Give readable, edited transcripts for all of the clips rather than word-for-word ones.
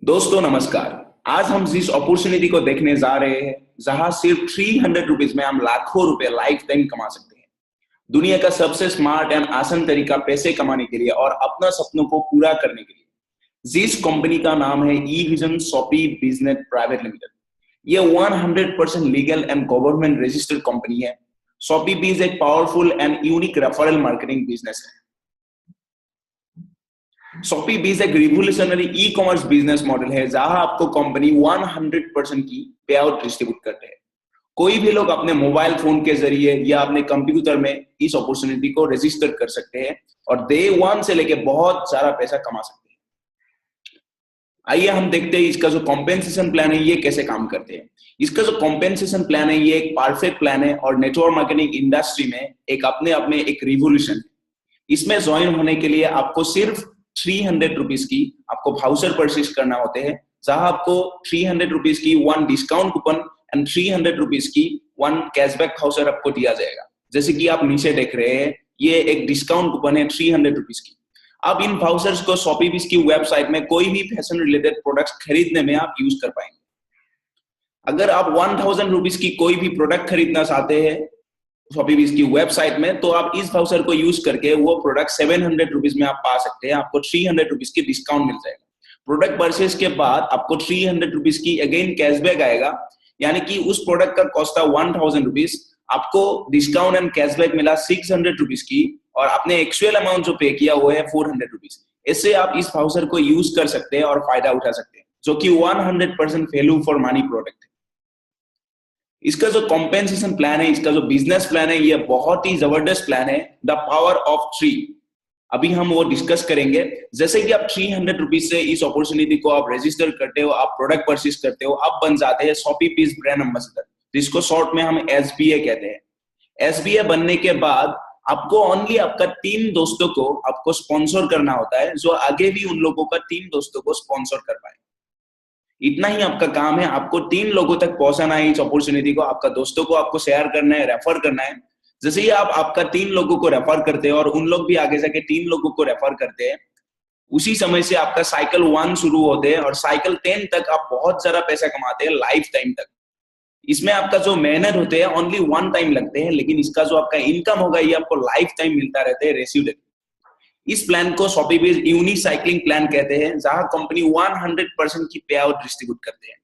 दोस्तों नमस्कार। आज हम जिस अपॉर्चुनिटी को देखने जा रहे हैं, जहां सिर्फ 300 रुपीज में हम लाखों रुपए लाइफ टाइम कमा सकते हैं। दुनिया का सबसे स्मार्ट एंड आसान तरीका पैसे कमाने के लिए और अपना सपनों को पूरा करने के लिए। जिस कंपनी का नाम है E vision shoppy business private limited. ये 100% legal and government registered company है। शॉपी बीज एक powerful and unique referral marketing business है। शॉपी बीज एक revolutionary e commerce business model है, जहां आपको कंपनी 100% की पे आउट डिस्ट्रीब्यूट करते हैं। कोई भी लोग अपने मोबाइल फोन के जरिए या अपने कंप्यूटर में इस अपॉर्चुनिटी को रजिस्टर कर सकते हैं और डे वन से लेके बहुत सारा पैसा कमा सकते हैं। आइए हम देखते हैं इसका जो कॉम्पेंसेशन प्लान है ये कैसे काम करते हैं। इसका जो कॉम्पेंसेशन प्लान है ये एक परफेक्ट प्लान है और नेटवर्क मार्केटिंग इंडस्ट्री में एक अपने आप में एक रिवोल्यूशन है। इसमें ज्वाइन होने के लिए आपको सिर्फ 300 रुपीज की आपको वाउचर परचेज करना होते हैं, जहां आपको 300 रुपीज की 1 डिस्काउंट कूपन एंड 300 रुपीज की 1 कैशबैक वाउचर आपको दिया जाएगा। जैसे कि आप नीचे देख रहे हैं, ये एक डिस्काउंट कूपन है 300 रुपीज की। अब इन वाउचर्स को शॉपी बीज की वेबसाइट में कोई भी फैशन रिलेटेड प्रोडक्ट्स खरीदने में आप यूज कर पाएंगे। अगर आप 1000 रुपीज की कोई भी प्रोडक्ट खरीदना चाहते हैं शॉपी बीज की वेबसाइट में, तो आप इस वाउचर को यूज करके वो प्रोडक्ट 700 रुपीज में आप पा सकते हैं। आपको 300 रुपीज की डिस्काउंट मिल जाएगा। प्रोडक्ट परचेज के बाद आपको 300 रुपीज की अगेन कैशबैक आएगा, यानी कि उस प्रोडक्ट का कॉस्ट था 1000 रुपीज, आपको डिस्काउंट एंड कैशबैक मिला 600 रुपीज की और आपने एक्चुअल अमाउंट जो पे किया वो है 400 रुपीज। इससे आप इस वाउचर को यूज कर सकते हैं और फायदा उठा सकते हैं, जो कि 100% वैल्यू फॉर मनी प्रोडक्ट है। इसका जो कॉम्पेंसेशन प्लान है, इसका जो बिजनेस प्लान है, ये बहुत ही जबरदस्त प्लान है, द पावर ऑफ 3। अभी हम वो डिस्कस करेंगे। जैसे कि आप 300 रुपीज से इस अपॉर्चुनिटी को आप रजिस्टर करते हो, आप प्रोडक्ट परचेज करते हो, आप बन जाते हैं शॉपी बीज ब्रांड एम्बेसडर, जिसको शॉर्ट में हम एसबीए कहते हैं। एसबीए बनने के बाद आपको ओनली आपका 3 दोस्तों को आपको स्पॉन्सर करना होता है, जो आगे भी उन लोगों का 3 दोस्तों को स्पॉन्सर कर पाए। इतना ही आपका काम है, आपको 3 लोगों तक पहुंचाना है इस अपॉर्चुनिटी को। आपका दोस्तों को आपको शेयर करना है, रेफर करना है। जैसे ही आप आपका 3 लोगों को रेफर करते हैं और उन लोग भी आगे जाके 3 लोगों को रेफर करते हैं, उसी समय से आपका साइकिल 1 शुरू होते हैं और साइकिल 10 तक आप बहुत सारा पैसा कमाते हैं लाइफ टाइम तक। इसमें आपका जो मेहनत होते हैं ओनली 1 टाइम लगते हैं, लेकिन इसका जो आपका इनकम होगा ये आपको लाइफ टाइम मिलता रहता है रेसिडुअली। इस प्लान को शॉपी बीज यूनिसाइक्लिंग प्लान कहते हैं, जहां कंपनी 100% की पे आउट डिस्ट्रीब्यूट करते हैं।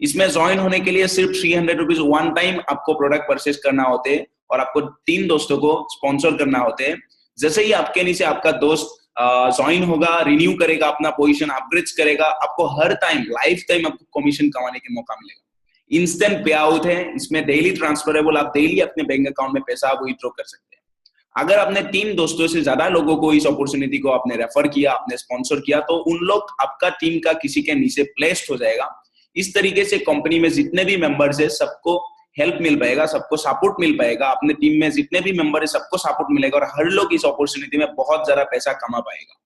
इसमें ज्वाइन होने के लिए सिर्फ 300 रुपीज 1 टाइम आपको प्रोडक्ट परचेज करना होते हैं और आपको 3 दोस्तों को स्पॉन्सर करना होते हैं। जैसे ही आपके नीचे आपका दोस्त ज्वाइन होगा, रिन्यू करेगा, अपना पोजीशन अपग्रेड करेगा, आपको हर टाइम लाइफ टाइम आपको कमीशन कमाने का मौका मिलेगा। इंस्टेंट पे आउट है, इसमें डेली ट्रांसफरेबल, आप डेली अपने बैंक अकाउंट में पैसा आप विथड्रॉ कर सकते हैं। अगर आपने 3 दोस्तों से ज्यादा लोगों को इस अपॉर्चुनिटी को आपने रेफर किया, आपने स्पॉन्सर किया, तो उन लोग आपका टीम का किसी के नीचे प्लेस्ड हो जाएगा। इस तरीके से कंपनी में जितने भी मेंबर्स है सबको हेल्प मिल पाएगा, सबको सपोर्ट मिल पाएगा। अपने टीम में जितने भी मेंबर है सबको सपोर्ट मिलेगा और हर लोग इस अपॉर्चुनिटी में बहुत ज्यादा पैसा कमा पाएगा।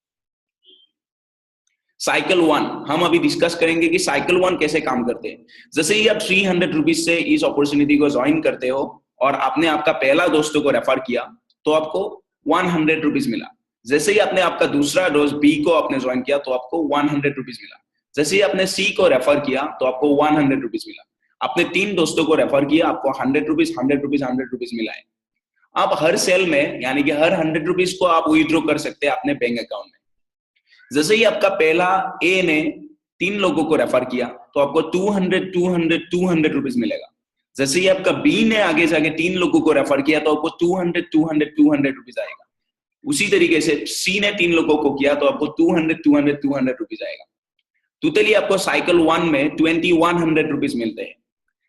साइकिल 1 हम अभी डिस्कस करेंगे कि साइकिल 1 कैसे काम करते हैं। जैसे ही आप 300 रुपीज से इस अपॉर्चुनिटी को ज्वाइन करते हो और आपने आपका पहला दोस्तों को रेफर किया, तो आपको 100 रुपीज मिला। जैसे ही आपने आपका दूसरा दोस्त बी को आपने ज्वाइन किया तो आपको 100 रुपीज मिला। जैसे ही आपने सी को रेफर किया तो आपको 100 रुपीज मिला। आपने 3 दोस्तों को रेफर किया, आपको 100 रुपीज 100 रुपीज 100 रुपीज मिला है। आप हर सेल में यानी कि हर 100 रुपीज को आप विथड्रॉ कर सकते हैं अपने बैंक अकाउंट में। जैसे ही आपका पहला ए ने 3 लोगों को रेफर किया तो आपको 200 रुपीज मिलेगा। जैसे ही आपका बी ने आगे जाके 3 लोगों को रेफर किया तो आपको 200 रुपीज आएगा। उसी तरीके से सी ने 3 लोगों को किया तो आपको 200 रुपीज आएगा। टोटली आपको साइकिल 1 में 2100 रुपीज मिलते हैं।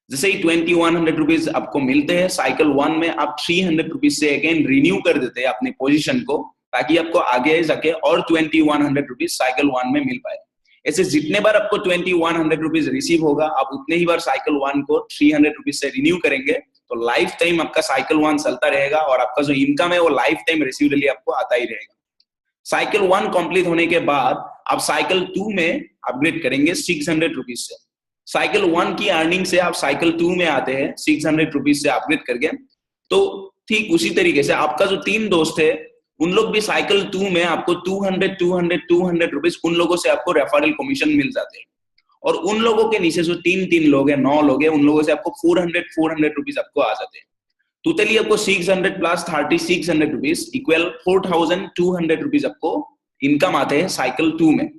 जैसे ही 2100 रुपीज आपको मिलते हैं, साइकिल 1 में आप 300 रुपीज से अगेन रिन्यू कर देते हैं अपनी पोजीशन को, ताकि आपको आगे जाके और 2100 रुपीज साइकिल 1 में मिल पाए। ऐसे जितने बार आपको 2100 रुपीज रिसीव होगा, आप उतने ही बार साइकिल 1 को 300 रुपीज से रिन्यू करेंगे, तो लाइफ टाइम आपका साइकिल 1 चलता रहेगा और आपका जो इनकम है वो लाइफ टाइम रेसिडुअली आपको आता ही रहेगा। साइकिल 1 कंप्लीट होने के बाद आप साइकिल 2 में अपग्रेड करेंगे 600 रुपीज से। साइकिल 1 की अर्निंग से आप साइकिल 2 में आते हैं 600 रुपीज से अपग्रेड करके। तो ठीक उसी तरीके से आपका जो 3 दोस्त है उन लोग भी साइकिल 2 में आपको 200 रुपीज उन लोगों से आपको रेफरल कमीशन मिल जाते हैं। और उन लोगों के नीचे जो तीन तीन लोग हैं, 9 लोग हैं, उन लोगों से आपको 400 रुपीज आपको आ जाते हैं। टोटली आपको 600 प्लस 3600 रुपीज इक्वल 4200 रुपीज आपको इनकम आते हैं साइकिल 2 में।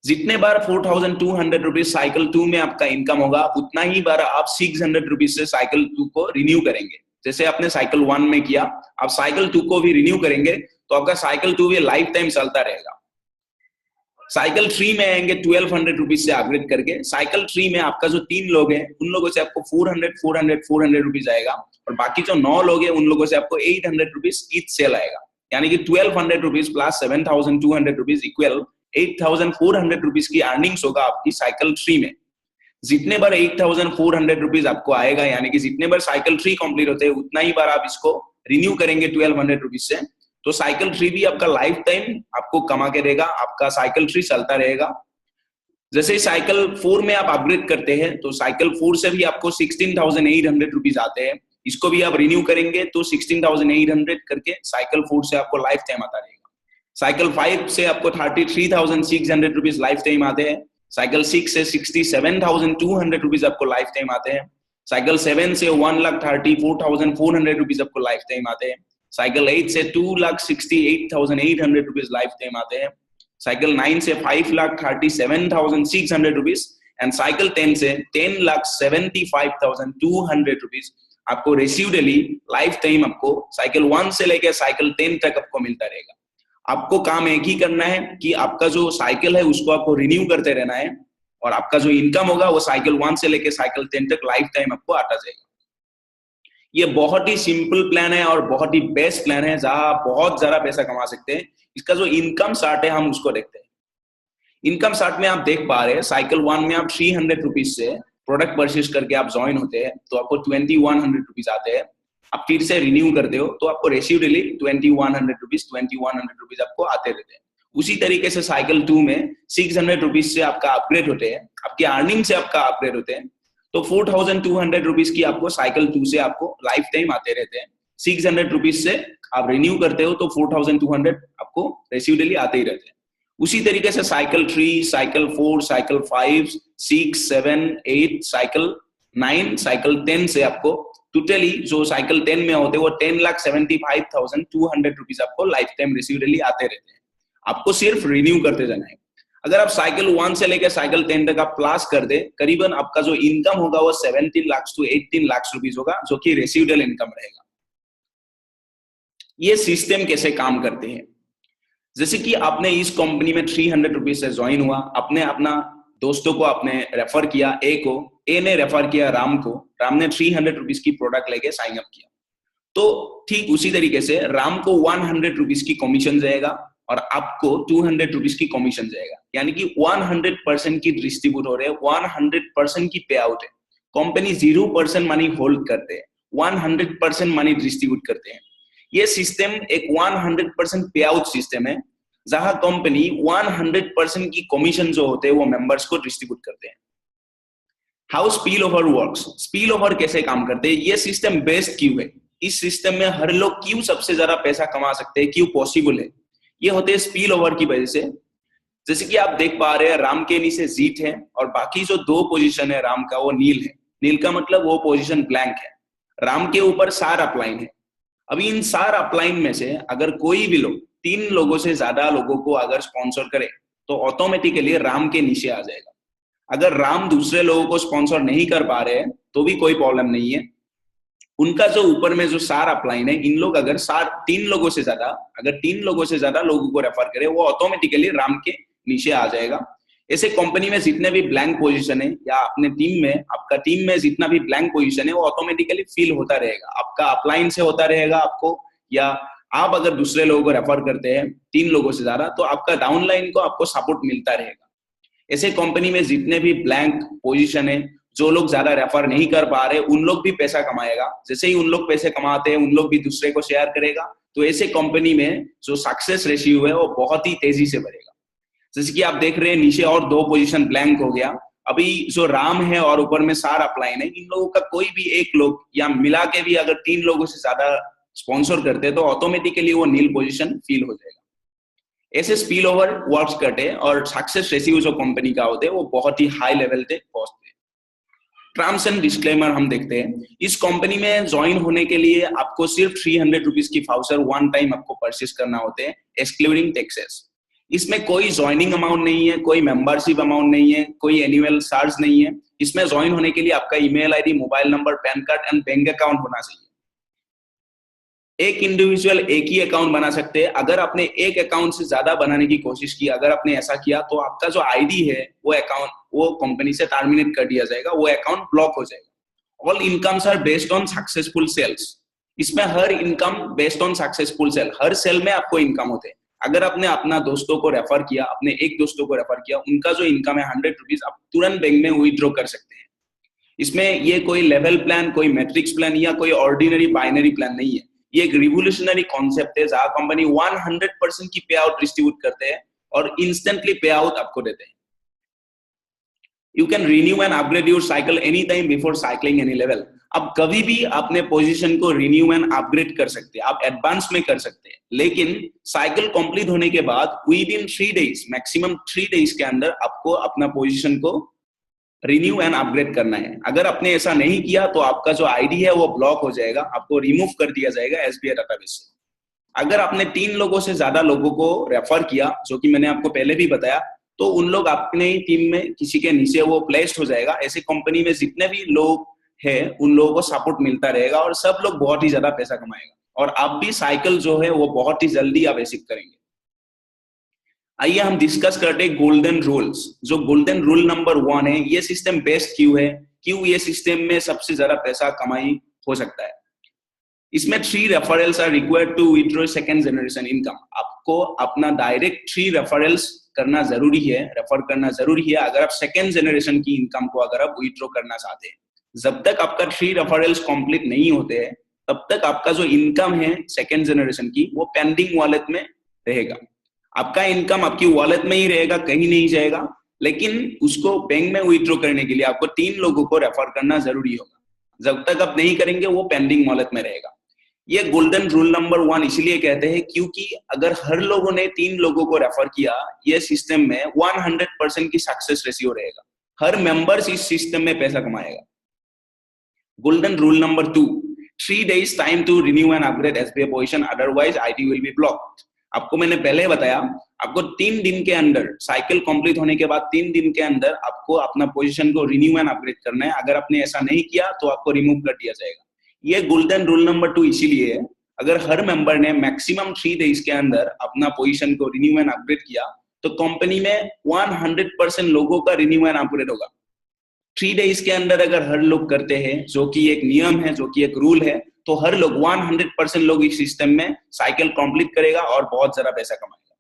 जितने बार 4200 रुपीज साइकिल 2 में आपका इनकम होगा, उतना ही बार आप 600 रुपीज से साइकिल 2 को रिन्यू करेंगे। जैसे आपने साइकिल 1 में किया, आप साइकिल 2 को भी रिन्यू करेंगे तो आपका साइकिल 2 भी लाइफ टाइम चलता रहेगा। साइकिल 3 में आएंगे 1200 रुपीज से अपग्रेड करके। साइकिल 3 में आपका जो 3 लोग हैं उन लोगों से आपको 400 रुपीज आएगा, और बाकी जो 9 लोग हैं उन लोगों से आपको 800 रुपीज ईच सेल आएगा। यानी कि 1200 rupees plus 7200 rupees equal 8400 rupees की अर्निंग्स होगा आपकी साइकिल 3 में। जितने बार 8400 रुपीज आपको आएगा, यानी कि जितने बार साइकिल 3 कंप्लीट होते हैं उतना ही बार आप इसको रिन्यू करेंगे 1200 रुपीज से, तो साइकिल 3 भी आपका लाइफ टाइम आपको कमा के देगा, आपका साइकिल 3 चलता रहेगा। जैसे ही साइकिल 4 में आप अपग्रेड करते हैं तो साइकिल 4 से भी आपको 16,800 रुपीज आते हैं। इसको भी आप रिन्यू करेंगे तो 16,800 करके साइकिल 4 से आपको लाइफ टाइम आता रहेगा। साइकिल 5 से आपको 33,600 रुपीज लाइफ टाइम आते हैं। साइकिल 6 से 67,200 रुपीज आपको लाइफ टाइम आते हैं। साइकिल 7 से 1,34,400 रुपीज आपको लाइफ टाइम आते हैं। साइकिल 8 से 2,68,800 रुपीज लाइफ टाइम आते हैं। साइकिल 9 से 5,37,600 रुपीज एंड साइकिल 10 से 10,75,200 रुपीज आपको रेसिडुअली लाइफ टाइम आपको साइकिल 1 से लेकर साइकिल 10 तक आपको मिलता रहेगा। आपको काम एक ही करना है कि आपका जो साइकिल है उसको आपको रिन्यू करते रहना है, और आपका जो इनकम होगा वो साइकिल 1 से लेकर साइकिल 10 तक लाइफ टाइम आपको आता जाएगा। ये बहुत ही सिंपल प्लान है और बहुत ही बेस्ट प्लान है जहां आप बहुत ज्यादा पैसा कमा सकते हैं। इसका जो इनकम चार्ट है हम उसको देखते हैं। इनकम चार्ट में आप देख पा रहे हैं साइकिल 1 में आप 300 रुपीज से प्रोडक्ट परचेज करके आप ज्वाइन होते हैं तो आपको 2100 रुपीज आते हैं। आप फिर से रिन्यू करते हो तो आपको रेसिडुअली 2100 रुपीज आपको आते रहते हैं। उसी तरीके से साइकिल 2 में 600 रुपीज से आपका अपग्रेड होते हैं, आपके अर्निंग से आपका अपग्रेड होते हैं, तो 4200 रुपीज की आपको साइकिल 2 से आपको लाइफ टाइम आते रहते हैं। 600 रुपीज से आप रिन्यू करते हो तो 4200 आपको रेसिडुअली आते ही रहते हैं। उसी तरीके से cycle 3, cycle 4, cycle 5, 6, 7, 8, cycle 9, cycle 10 से आपको टोटली जो साइकिल 10 में होते हैं वो 10,75,200 रुपीज आपको लाइफ टाइम रेसिडुअली आते रहते हैं। आपको सिर्फ रिन्यू करते जाना है। अगर आप साइकिल 1 से लेकर साइकिल 10 तक आप प्लस कर दे, करीबन आपका जो इनकम होगा वो 17 लाख to 18 लाख रुपीज होगा, जो कि रेसिडुअल इनकम रहेगा। ये सिस्टम कैसे काम करते हैं? जैसे कि आपने इस कंपनी में 300 रुपीज से ज्वाइन हुआ, आपने अपना दोस्तों को आपने रेफर किया, ए ने रेफर किया राम को, राम ने 300 रुपीज की प्रोडक्ट लेके साइन अप किया, तो ठीक उसी तरीके से राम को 100 रुपीज की कमीशन जाएगा और आपको 200 रुपीज की कमीशन जाएगा। यानी कि 100% की डिस्ट्रीब्यूट हो रहे हैं, 100% की पे आउट है। कंपनी 0% मनी होल्ड करते हैं, 100% मनी डिस्ट्रीब्यूट करते हैं। ये सिस्टम एक 100% पे आउट सिस्टम है जहां कंपनी 100% की कमीशन जो होते हैं वो मेंबर्स को डिस्ट्रीब्यूट करते हैं। How spill over works, spill over कैसे काम करते हैं, ये सिस्टम बेस्ट क्यों है, इस सिस्टम में हर लोग क्यों सबसे ज्यादा पैसा कमा सकते हैं, क्यों पॉसिबल है, ये होते हैं स्पिल ओवर की वजह से। जैसे कि आप देख पा रहे हैं राम के नीचे जीत है और बाकी जो 2 पोजीशन है राम का वो नील है। नील का मतलब वो पोजीशन ब्लैंक है। राम के ऊपर 4 अपलाइन है। अभी इन 4 अपलाइन में से अगर कोई भी लोग 3 लोगों से ज्यादा लोगों को अगर स्पॉन्सर करे तो ऑटोमेटिकली राम के नीचे आ जाएगा। अगर राम दूसरे लोगों को स्पॉन्सर नहीं कर पा रहे हैं तो भी कोई प्रॉब्लम नहीं है। उनका जो ऊपर में जो 4 अपलाइन है, इन लोग अगर 3 लोगों से ज्यादा लोगों को रेफर करे वो ऑटोमेटिकली राम के नीचे आ जाएगा। ऐसे कंपनी में जितने भी ब्लैंक पोजीशन है या अपने टीम में, आपका टीम में जितना भी ब्लैंक पोजीशन है वो ऑटोमेटिकली फिल होता रहेगा। आपका अपलाइन से होता रहेगा आपको, या आप अगर दूसरे लोगों को रेफर करते हैं 3 लोगों से ज्यादा तो आपका डाउनलाइन को आपको सपोर्ट मिलता रहेगा। ऐसे कंपनी में जितने भी ब्लैंक पोजीशन है, जो लोग ज्यादा रेफर नहीं कर पा रहे उन लोग भी पैसा कमाएगा। जैसे ही उन लोग पैसे कमाते हैं उन लोग भी दूसरे को शेयर करेगा, तो ऐसे कंपनी में जो सक्सेस रेशियो है वो बहुत ही तेजी से बढ़ेगा। जैसे कि आप देख रहे हैं नीचे और 2 पोजीशन ब्लैंक हो गया। अभी जो राम है और ऊपर में 4 अपलाइन है, इन लोगों का कोई भी एक लोग या मिला के भी अगर 3 लोगों से ज्यादा स्पॉन्सर करते हैं तो ऑटोमेटिकली वो नील पोजीशन फिल हो जाएगा। ऐसे स्पिल ओवर वर्क्स करते हैं और सक्सेस रेशियो जो कंपनी का होते हैं वो बहुत ही हाई लेवल तक पहुंचते हैं। टर्म्स एंड डिस्क्लेमर हम देखते हैं। इस कंपनी में ज्वाइन होने के लिए आपको सिर्फ 300 रुपीज की वाउचर वन टाइम आपको परचेस करना होते हैं, एक्सक्लूडिंग टैक्सेस। इसमें कोई ज्वाइनिंग अमाउंट नहीं है, कोई मेंबरशिप अमाउंट नहीं है, कोई एनुअल चार्ज नहीं है। इसमें ज्वाइन होने के लिए आपका email ID, mobile number, pan card and bank account होना चाहिए। एक इंडिविजुअल एक ही अकाउंट बना सकते हैं। अगर आपने एक अकाउंट से ज्यादा बनाने की कोशिश की, अगर आपने ऐसा किया तो आपका जो आईडी है वो अकाउंट वो कंपनी से टर्मिनेट कर दिया जाएगा, वो अकाउंट ब्लॉक हो जाएगा। All incomes are based on successful sales. इसमें हर income based on successful sale, हर सेल में आपको इनकम होते हैं। अगर आपने अपना दोस्तों को रेफर किया, अपने एक दोस्तों को रेफर किया, उनका जो इनकम है 100 रुपीज, आप तुरंत बैंक में विथड्रॉ कर सकते हैं। इसमें ये कोई लेवल प्लान, कोई मैट्रिक्स प्लान या कोई ऑर्डिनरी बाइनरी प्लान नहीं है। ये एक रिवोल्यूशनरी कॉन्सेप्ट है जहां कंपनी 100% की पे आउट डिस्ट्रीब्यूट करते हैं और इंस्टेंटली पे आउट आपको देते हैं। You can renew and upgrade your cycle any time before cycling any level. अब कभी भी अपने पोजीशन को रिन्यू एंड अपग्रेड कर सकते हैं, आप एडवांस में कर सकते हैं, लेकिन साइकिल कंप्लीट होने के बाद with in 3 days, maximum 3 days के अंदर आपको अपना पोजीशन को रिन्यू एंड अपग्रेड करना है। अगर आपने ऐसा नहीं किया तो आपका जो आईडी है वो ब्लॉक हो जाएगा, आपको रिमूव कर दिया जाएगा एसबीआई डाटाबेस से। अगर आपने 3 लोगों से ज्यादा लोगों को रेफर किया, जो कि मैंने आपको पहले भी बताया, तो उन लोग अपने टीम में किसी के नीचे वो प्लेस्ड हो जाएगा। ऐसे कंपनी में जितने भी लोग हैं उन लोगों को सपोर्ट मिलता रहेगा और सब लोग बहुत ही ज्यादा पैसा कमाएगा और आप भी साइकिल जो है वो बहुत ही जल्दी आप अचीव करेंगे। आइए हम डिस्कस करते हैं गोल्डन रूल्स। जो गोल्डन रूल नंबर 1 है, ये सिस्टम बेस्ट क्यों है, क्यों ये सिस्टम में सबसे ज्यादा पैसा कमाई हो सकता है। इसमें 3 referrals are required to withdraw second generation income. आपको अपना डायरेक्ट 3 रेफरल्स करना जरूरी है, रेफर करना जरूरी है अगर आप सेकंड जनरेशन की इनकम को अगर आप विथड्रॉ करना चाहते हैं। जब तक आपका 3 रेफरल्स कंप्लीट नहीं होते हैं तब तक आपका जो इनकम है सेकंड जनरेशन की वो पेंडिंग वॉलेट में रहेगा। आपका इनकम आपकी वॉलेट में ही रहेगा, कहीं नहीं जाएगा, लेकिन उसको बैंक में विथड्रॉ करने के लिए आपको 3 लोगों को रेफर करना जरूरी होगा। जब तक आप नहीं करेंगे वो पेंडिंग वॉलेट में रहेगा। ये गोल्डन रूल नंबर 1 इसलिए कहते हैं क्योंकि अगर हर लोगों ने 3 लोगों को रेफर किया, ये सिस्टम में 100% की सक्सेस रेशियो रहेगा। हर मेंबर्स इस सिस्टम में पैसा कमाएगा। Golden rule number 2, 3 days time to renew and upgrade SBI position, otherwise ID will be blocked. आपको मैंने पहले बताया, आपको 3 दिन के अंदर, साइकिल कंप्लीट होने के बाद 3 दिन के अंदर आपको अपना पोजीशन को रिन्यू एंड अपग्रेड करना है। अगर आपने ऐसा नहीं किया तो आपको रिमूव कर दिया जाएगा। ये गोल्डन रूल नंबर 2 इसीलिए है, अगर हर मेंबर ने मैक्सिमम 3 days के अंदर अपना पोजीशन को रिन्यू एंड अपग्रेड किया तो कंपनी में 100% लोगों का रिन्यू एंड अपग्रेड होगा। 3 days के अंदर अगर हर लोग करते हैं, जो कि एक नियम है, जो कि एक रूल है, तो हर लोग 100% लोग इस सिस्टम में साइकिल कंप्लीट करेगा और बहुत ज्यादा पैसा कमाएगा।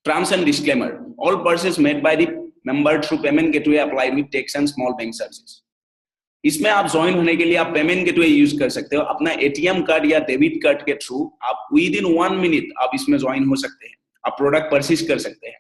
Terms and disclaimer, all purchase made by the member through payment gateway applied with tax and small bank services. इसमें आप ज्वाइन होने के लिए आप पेमेंट गेटवे यूज कर सकते हो। अपना एटीएम कार्ड या डेबिट कार्ड के थ्रू आप विद इन 1 मिनट आप इसमें ज्वाइन हो सकते हैं, आप प्रोडक्ट परचेज कर सकते हैं,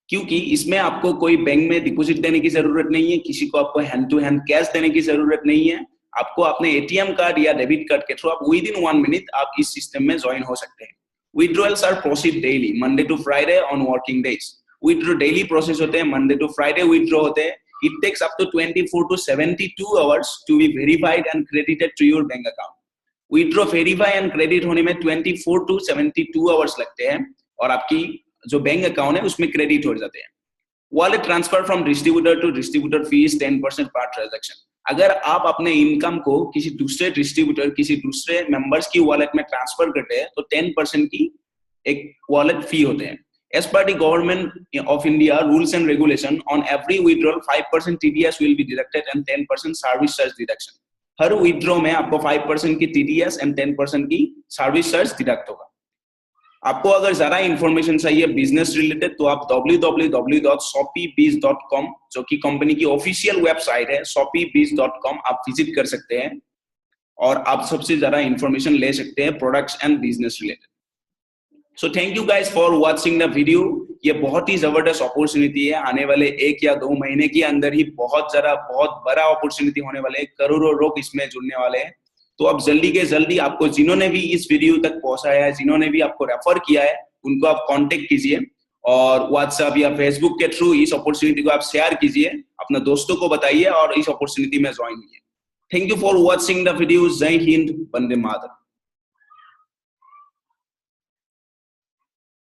क्योंकि इसमें आपको कोई बैंक में डिपॉजिट देने की जरूरत नहीं है, किसी को आपको हैंड टू हैंड कैश देने की जरूरत नहीं है। आपको अपने एटीएम कार्ड या डेबिट कार्ड के थ्रू आप विद इन 1 मिनट आप इस सिस्टम में ज्वाइन हो सकते हैं। Withdrawals are proceed daily, Monday to Friday on working days. Withdraw daily process होते हैं, मंडे टू फ्राइडे विड्रॉ होते हैं। It takes up to 24 to 72 hours to be verified and credited to your bank account. Withdraw, verify and credit होने में 24 to 72 hours लगते हैं और आपकी जो बैंक अकाउंट है उसमें क्रेडिट हो जाते हैं। Wallet transfer from distributor to distributor fee is 10% per transaction. अगर आप अपने इनकम को किसी दूसरे डिस्ट्रीब्यूटर, किसी दूसरे मेंबर्स की वॉलेट में ट्रांसफर करते हैं तो 10% की एक वॉलेट फी होते हैं। As per the government of India rules and regulation, on every withdrawal 5% TDS will be deducted and 10% service charge deduction. Her withdraw में आपको 5% की TDS and 10% की service charge deduct होगा। आपको अगर ज्यादा इंफॉर्मेशन चाहिए बिजनेस रिलेटेड तो आप www.shoppeebiz.com, जो कि कंपनी की ऑफिशियल वेबसाइट है, shoppeebiz.com, आप विजिट कर सकते हैं और आप सबसे ज्यादा इंफॉर्मेशन ले सकते हैं products and business related. So thank you guys for watching the video. ये बहुत ही जबरदस्त अपॉर्चुनिटी है, आने वाले 1 या 2 महीने के अंदर ही बहुत बड़ा अपॉर्चुनिटी होने वाले हैं, करोड़ों लोग इसमें जुड़ने वाले हैं। तो अब जल्दी के जल्दी आपको जिन्होंने भी इस वीडियो तक पहुंचाया है, जिन्होंने भी आपको रेफर किया है, उनको आप कांटेक्ट कीजिए और व्हाट्सएप या फेसबुक के थ्रू इस अपॉर्चुनिटी को आप शेयर कीजिए, अपने दोस्तों को बताइए और इस अपॉर्चुनिटी में ज्वाइन कीजिए। Thank you for watching the video. जय हिंद, वंदे मातरम।